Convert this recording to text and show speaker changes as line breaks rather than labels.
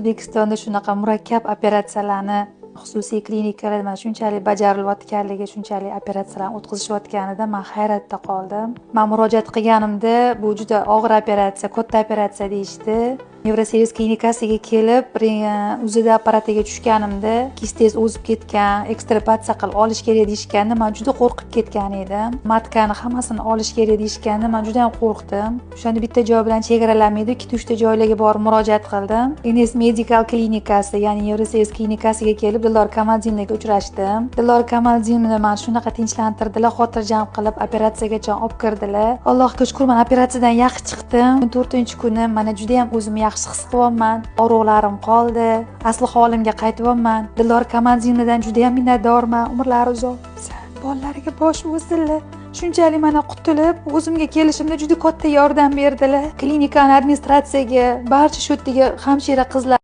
O'zbekistonda shunaqa murakkab operatsiyalarni xususiy klinikalar mana shunchalik bajarilayotganligi, shunchalik operatsiyalarni o'tkazishayotganida men hayratda qoldim. Men murojaat qilganimda bu juda og'ir operatsiya, katta operatsiya deyishdi. Nevroservis klinikasiga kelib, UZD apparatiga tushganimda kistes o'zib ketgan, ekstrapatsiya qilib olish kerak deyishganda, men juda qo'rqib ketgan edim. Matkani hammasini olish kerak deyishganda, men juda ham qo'rqdim. O'shanda bitta joy bilan chegaralanmaydi, 2-3 ta joylarga borib murojaat qildim. NS Medical klinikasi, ya'ni Nevroservis klinikasiga kelib Dildor Kamaldinovaga uchrashdim. Dildor Kamaldinovni men shunaqa tinchlantirdilar, xotirjam qilib operatsiyagacha olib kirdilar. Allohga shukr, men operatsiyadan yaxshi chiqdim. 4-kuni mana juda ham o'zimni yaxshi his qilyapman. Og'riqlarim qoldi. Asli holimga qaytyapman. Dildor Kamaldinovdan juda ham minnatdorman. Umrlari uzoq bo'lsin. Bolalariga bosh bo'lsinlar. Shunchalik mana qutulib, o'zimga kelishimda juda katta yordam berdilar. Klinikaning administratsiyaga, barcha shu yerdagi hamshira qizlar